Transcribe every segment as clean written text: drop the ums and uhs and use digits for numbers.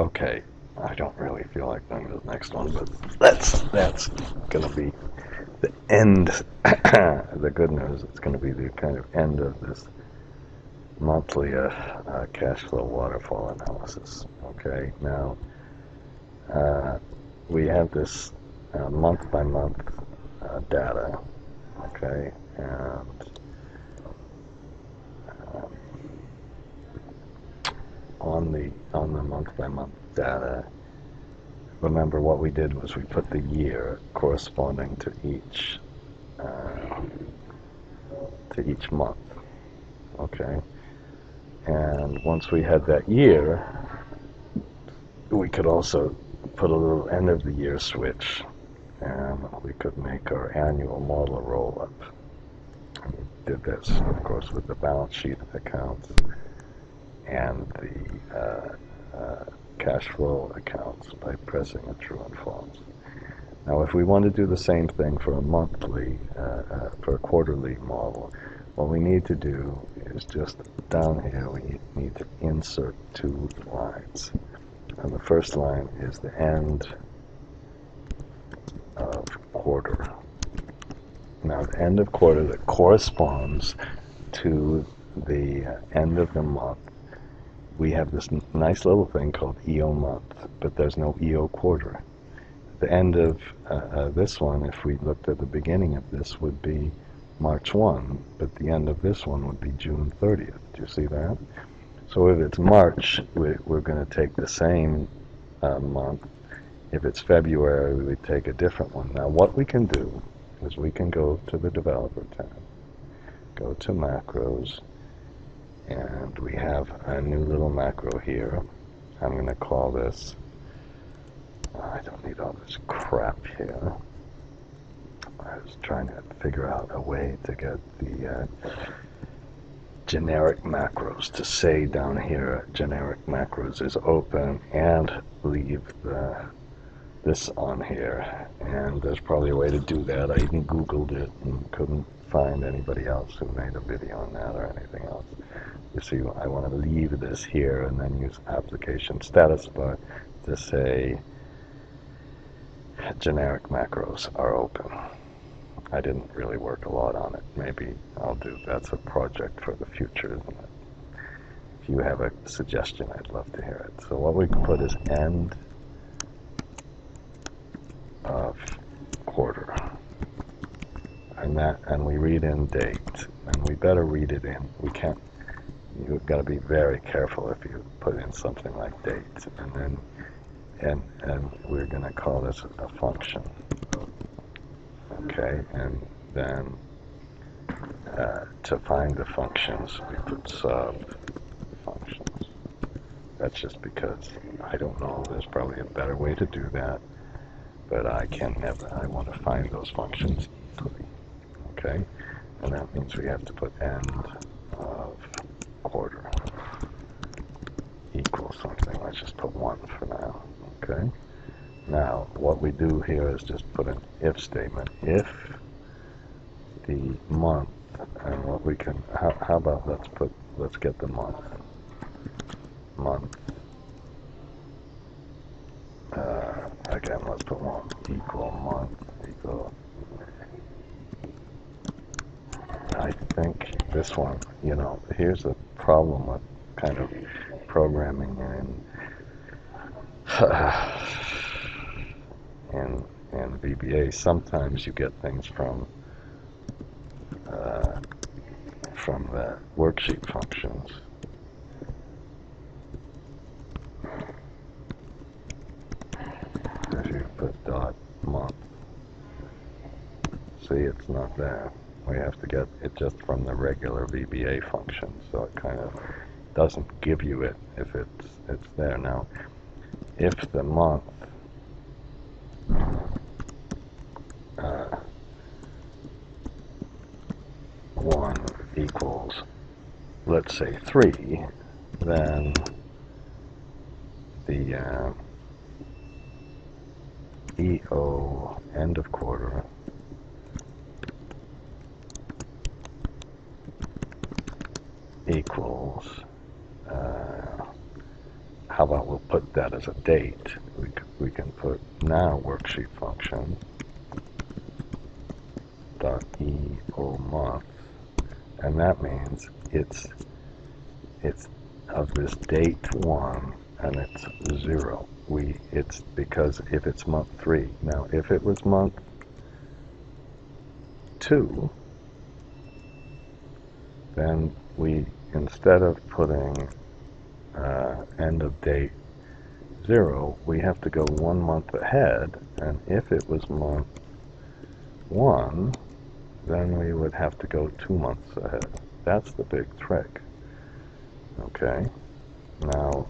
Okay, I don't really feel like doing the next one, but that's going to be the end. The good news, it's going to be the kind of end of this monthly cash flow waterfall analysis. Okay, now we have this month by month data. Okay, and on the month by month data, remember what we did was we put the year corresponding to each month. Okay, and once we had that year, we could also put a little end of the year switch, and we could make our annual model roll up. And we did this, of course, with the balance sheet accounts and the cash flow accounts by pressing a true and false. Now, if we want to do the same thing for a monthly, for a quarterly model, what we need to do is just down here we need to insert two lines. And the first line is the end of quarter. Now, the end of quarter that corresponds to the end of the month, we have this nice little thing called EOMONTH, but there's no EO quarter. The end of this one, if we looked at the beginning of this, would be March 1, but the end of this one would be June 30th. Do you see that? So if it's March, we're going to take the same month. If it's February, we take a different one. Now, what we can do is we can go to the Developer tab, go to Macros, and we have a new little macro here. I'm going to call this, I don't need all this crap here. I was trying to figure out a way to get the generic macros to say down here, generic macros is open, and leave this on here. And there's probably a way to do that. I even Googled it and couldn't find anybody else who made a video on that or anything else. You see, I want to leave this here and then use application status bar to say generic macros are open. I didn't really work a lot on it. Maybe I'll do, that's a project for the future, isn't it? If you have a suggestion, I'd love to hear it. So what we can put is end of quarter. And we read in date, and we better read it in. We can't, you've got to be very careful if you put in something like date. And then, and we're going to call this a function. Okay, and then to find the functions, we put sub functions. That's just because I don't know. There's probably a better way to do that, but I want to find those functions easily. Okay, and that means we have to put end of quarter equals something. Let's just put 1 for now. Okay. Now, what we do here is just put an if statement. If the month, and what we can, how about let's get the month. Again, let's put 1 equal month equal. I think this one, you know, here's the problem with kind of programming in VBA. Sometimes you get things from the worksheet functions. If you put dot month, see, it's not there. We have to get it just from the regular VBA function, so it kind of doesn't give you it if it's there. Now, if the month one equals, let's say 3, then the EO end of quarter equals how about we'll put that as a date. We can put now worksheet function dot EOMONTH, and that means it's of this date 1 and it's 0. It's because if it's month 3. Now if it was month 2, then we, instead of putting end of date 0, we have to go 1 month ahead, and if it was month 1, then we would have to go 2 months ahead. That's the big trick. Okay, now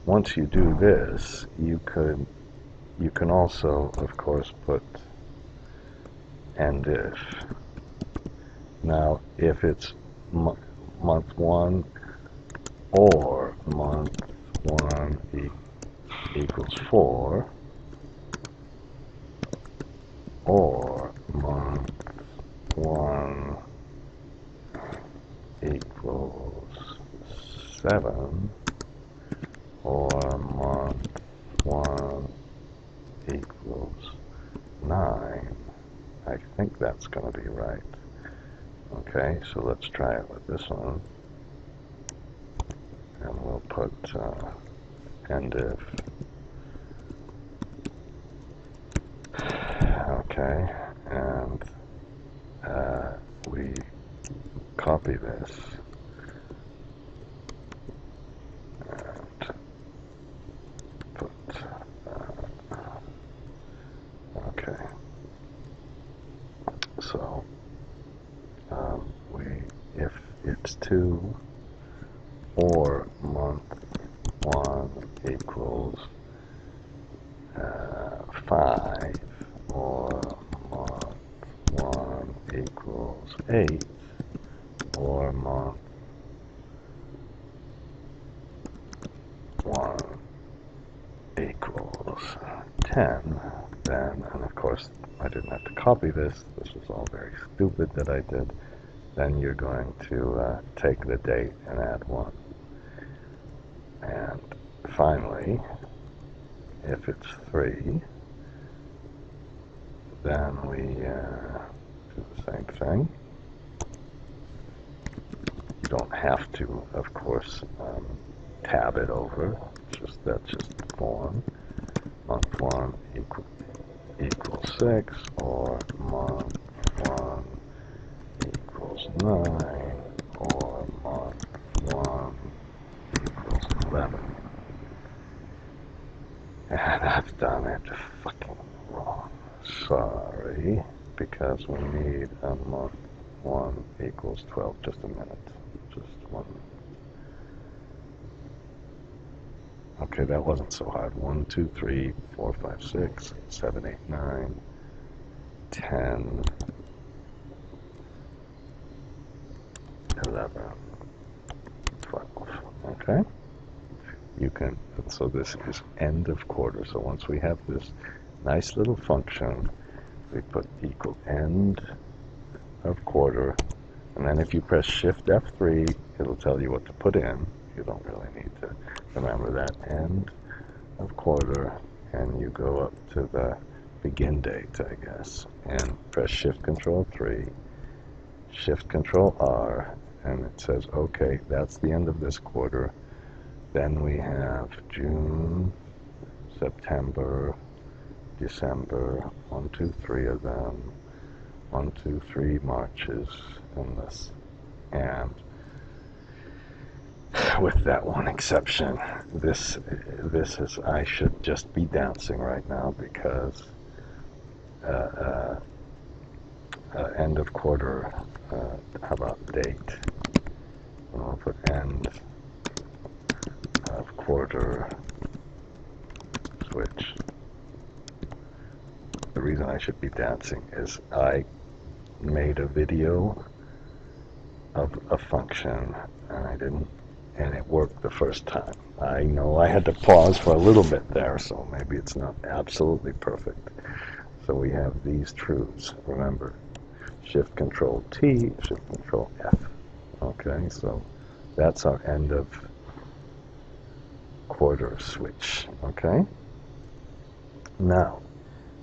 once you do this, you can also, of course, put end if. Now if it's month 1 or month 1 equals 4, or month 1 equals 7, or month 1 equals 9. I think that's going to be right. Okay, so let's try it with this one. And we'll put end if. Okay, and we copy this and put, okay, so if it's 2 or month 1 equals 5, or month 1 equals 8, or month 1 equals 10, then, and of course I didn't have to copy this, this was all very stupid that I did, then you're going to take the date and add 1. And finally, if it's 3, then we do the same thing. You don't have to, of course, tab it over. That's just the form. Month 1 equals 6, or month 1 equals 9, or month 1 equals 11. And I've done it fucking wrong. Sorry, because we need a month 1 equals 12. Just a minute. Just 1 minute. Okay, that wasn't so hard. 1, 2, 3, 4, 5, 6, 7, 8, 9, 10, 11, 12. Okay? You can, so this is end of quarter. So once we have this nice little function, we put equal end of quarter, and then if you press Shift F3, it'll tell you what to put in. You don't really need to remember that. End of quarter, and you go up to the begin date, I guess, and press Shift Control 3, Shift Control R, and it says, okay, that's the end of this quarter. Then we have June, September, December, 1, 2, 3 of them, 1, 2, 3 Marches in this, and with that one exception, this is, I should just be dancing right now, because end of quarter, how about date? I'll put end of quarter switch. The reason I should be dancing is I made a video of a function, and it worked the first time. I know I had to pause for a little bit there, so maybe it's not absolutely perfect. So we have these truths. Remember, Shift Control T, Shift Control F. Okay, so that's our end of quarter switch. Okay? Now,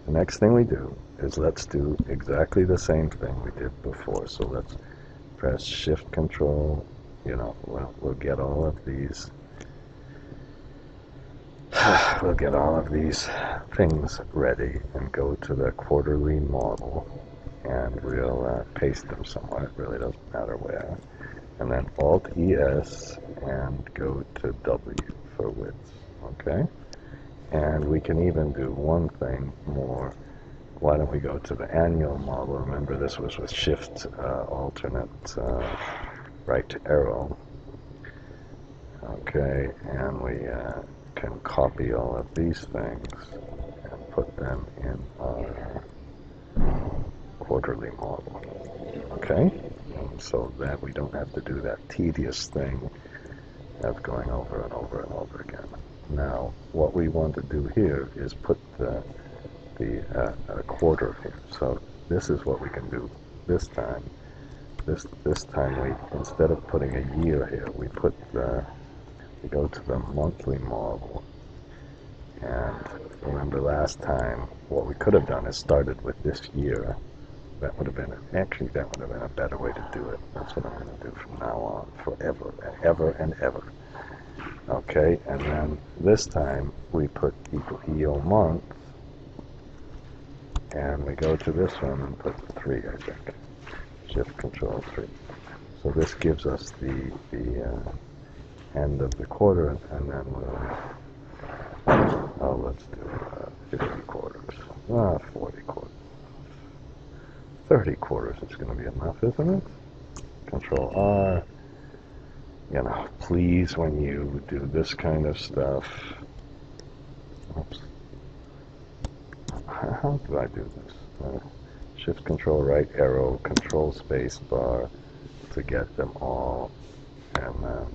the next thing we do is let's do exactly the same thing we did before. So let's press Shift Control. You know, we'll get all of these. We'll get all of these things ready and go to the quarterly model, and we'll paste them somewhere. It really doesn't matter where. And then Alt ES and go to W for width. Okay? And we can even do one thing more. Why don't we go to the annual model? Remember, this was with Shift alternate right arrow. Okay, and we can copy all of these things and put them in our quarterly model. Okay, and so that we don't have to do that tedious thing of going over and over and over again. Now, what we want to do here is put the quarter here. So this is what we can do this time. This time we, instead of putting a year here, we put we go to the monthly model. And remember last time, what we could have done is started with this year. That would have been, actually that would have been a better way to do it. That's what I'm going to do from now on, forever, and ever and ever. Okay, and then this time we put equal EOMONTH, and we go to this one and put 3, I think. Shift Control 3. So this gives us the end of the quarter, and then we'll, let's do 50 quarters. 40 quarters. 30 quarters is going to be enough, isn't it? Control R. You know, please, when you do this kind of stuff, oops. How do I do this? Shift Control right arrow, Control space bar to get them all, and then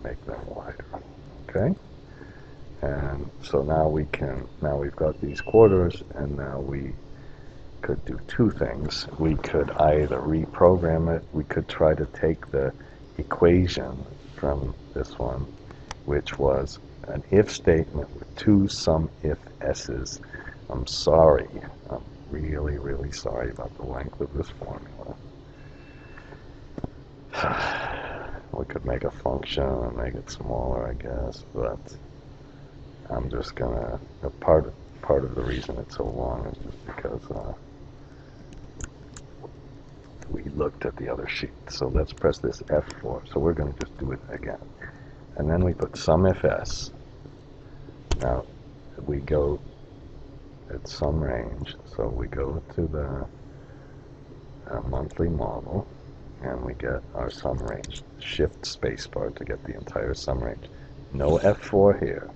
make them wider. Okay? And so now we've got these quarters, and now we could do two things. We could either reprogram it, we could try to take the equation from this one, which was an if statement with two SUMIF S's. I'm sorry. I'm really, really sorry about the length of this formula. We could make a function and make it smaller, I guess, but I'm just gonna, part of the reason it's so long is just because we looked at the other sheet. So let's press this F4. So we're going to just do it again. And then we put SUMIF. Now we go at some range. So we go to the monthly model, and we get our sum range. Shift spacebar to get the entire sum range. No F4 here.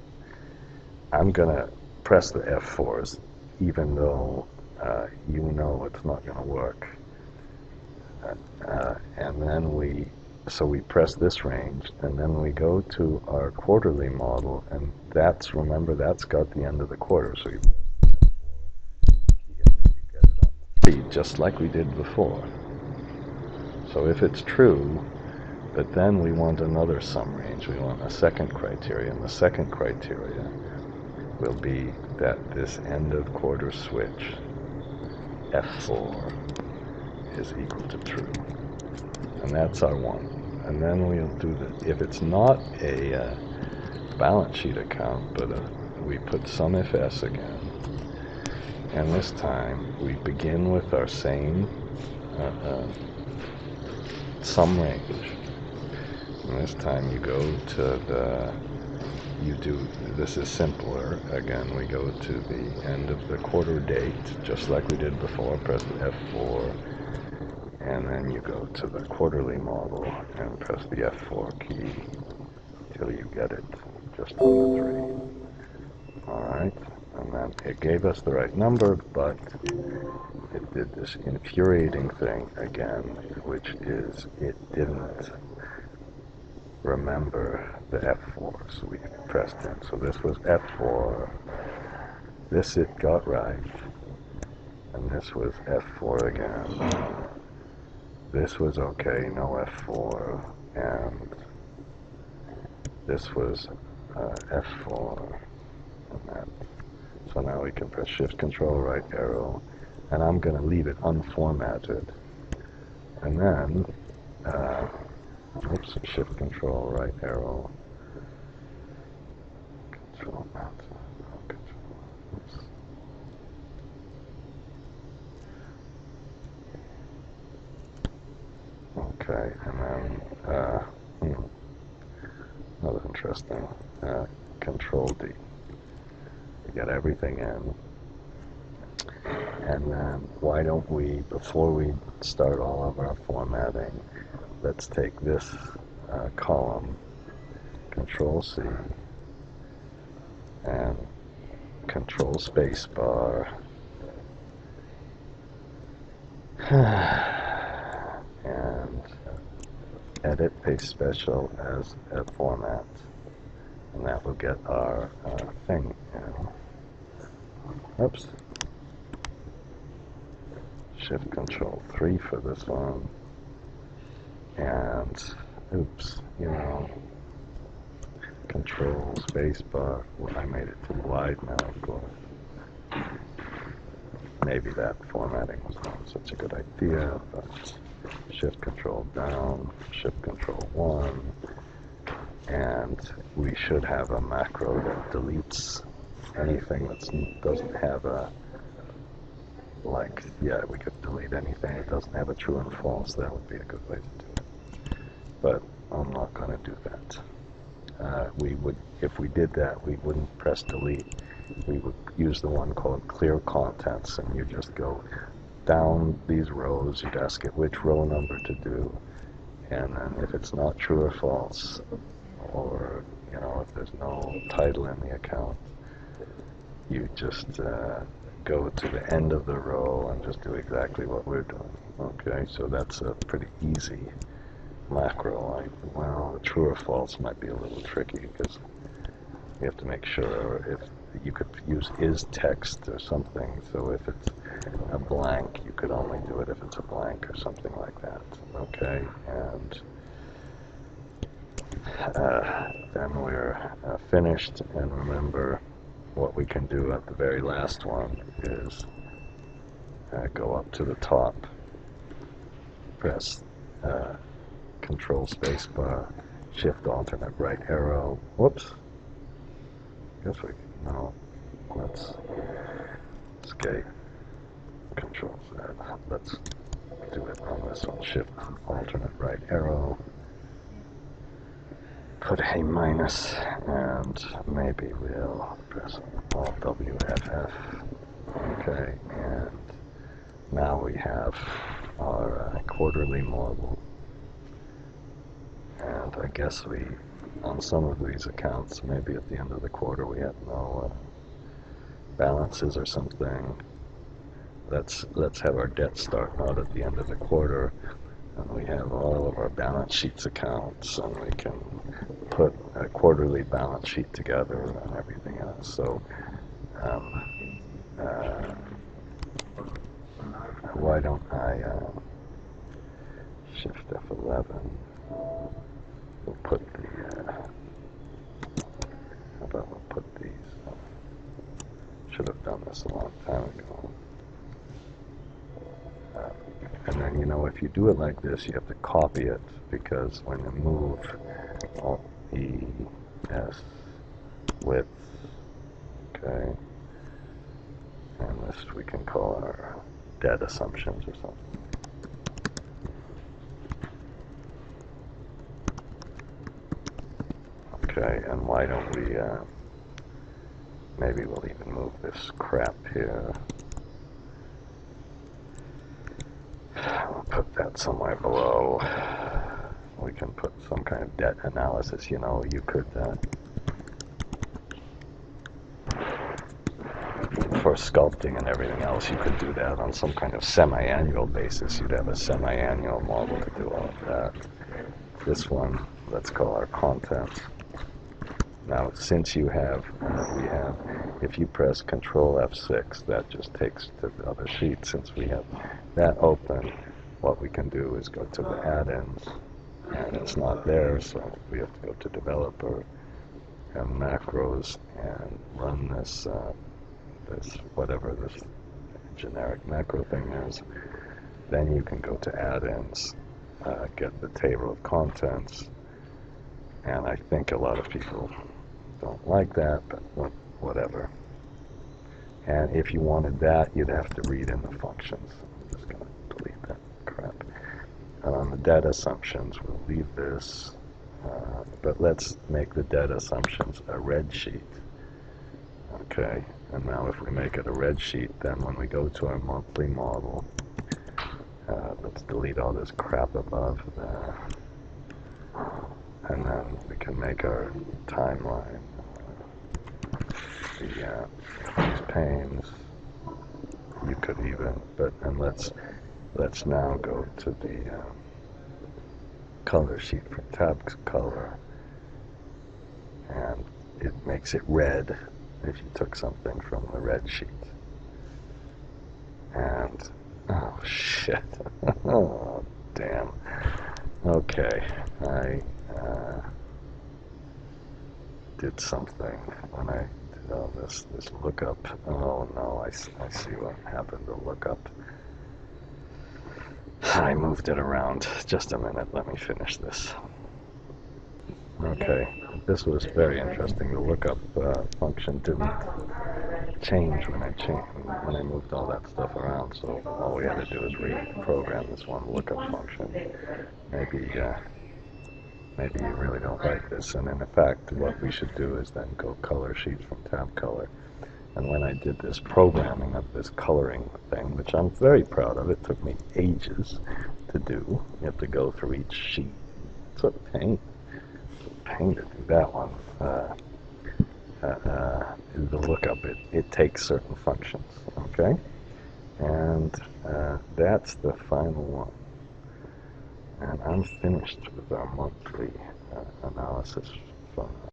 I'm going to press the F4s, even though you know it's not going to work. And then we press this range, and then we go to our quarterly model, and remember, that's got the end of the quarter. So you press the F4 key until you get it on the 3, just like we did before. So if it's true, but then we want another sum range, we want a second criteria, and the second criteria will be that this end of quarter switch, F4, is equal to true. And that's our one. And then we'll do if it's not a balance sheet account, but we put SUMIF again. And this time we begin with our same sum range. And this time you go to this is simpler. Again, we go to the end of the quarter date, just like we did before, press the F4, and then you go to the quarterly model and press the F4 key till you get it just on the 3. Alright, and then it gave us the right number, but it did this infuriating thing again, which is it didn't remember the F4, so we pressed in. So this was F4, this it got right, and this was F4 again. This was okay, no F4, and this was F4, and that. So now we can press Shift Control right arrow, and I'm going to leave it unformatted. And then, oops, Shift Control right arrow, Control Alt, Control, oops. Okay, and then, another interesting, Control D. You get everything in. And then why don't we, before we start all of our formatting, let's take this column, Control C, and Control Space Bar, and edit Paste Special as a format, and that will get our thing in. Oops. Shift Control 3 for this one, and oops, Control Space Bar. Well, I made it too wide now, of course. Maybe that formatting was not such a good idea, but Shift Control down, Shift Control 1, and we should have a macro that deletes anything that doesn't have a, like, yeah, we could delete anything that doesn't have a true and false. That would be a good way to do it. But I'm not going to do that. We would, if we did that, we wouldn't press delete. We would use the one called clear contents, and you just go down these rows. You'd ask it which row number to do, and then if it's not true or false, or if there's no title in the account, you just go to the end of the row and just do exactly what we're doing. Okay, so that's a pretty easy macro. Well, true or false might be a little tricky because you have to make sure if you could use is text or something. So if it's a blank, you could only do it if it's a blank or something like that. Okay, and then we're finished. And remember, what we can do at the very last one is go up to the top, press Control Space Bar, Shift Alternate Right Arrow. Whoops. Guess we no. Let's escape. Control Z. Let's do it on this one. Shift Alternate Right Arrow. Put a minus, and maybe we'll press Alt WFF. Okay, and now we have our quarterly model. And I guess we, on some of these accounts, maybe at the end of the quarter we had no balances or something. Let's have our debt start out at the end of the quarter, and we have all of our balance sheets accounts, and we can put a quarterly balance sheet together and everything else. So why don't I Shift F11? We'll put the how about we'll put these, should have done this a long time ago. And then, if you do it like this, you have to copy it, because when you move Alt E S width, okay, and this we can call our debt assumptions or something. Okay, and why don't we, maybe we'll even move this crap here. We'll put that somewhere below. We can put some kind of debt analysis. You could, for sculpting and everything else, you could do that on some kind of semi-annual basis. You'd have a semi-annual model to do all of that. This one, let's call our content. Now, since we have, if you press Control F6, that just takes to the other sheet. Since we have that open, what we can do is go to the add-ins, and it's not there, so we have to go to developer and macros and run this whatever this generic macro thing is. Then you can go to add-ins, get the table of contents, and I think a lot of people don't like that, but whatever. And if you wanted that, you'd have to read in the functions. I'm just going to delete that crap. And on the data assumptions, we'll leave this, but let's make the data assumptions a red sheet. Okay, and now if we make it a red sheet, then when we go to our monthly model, let's delete all this crap above there. And then we can make our timeline, these panes. You could even, and let's now go to the color sheet for tab color, and it makes it red if you took something from the red sheet. And oh shit! Oh damn. Okay, I did something when I did all this lookup. Oh no, I see what happened to lookup. I moved it around. Just a minute, let me finish this. Okay, this was very interesting. The lookup function didn't change when I moved all that stuff around. So all we had to do is reprogram this one lookup function. Maybe you really don't like this, and in fact what we should do is then go color sheets from tab color. And when I did this programming of this coloring thing, which I'm very proud of, it took me ages to do. You have to go through each sheet. It's a pain. It's a pain to do that one. The lookup, it takes certain functions, okay? And that's the final one. And I'm finished with our monthly analysis from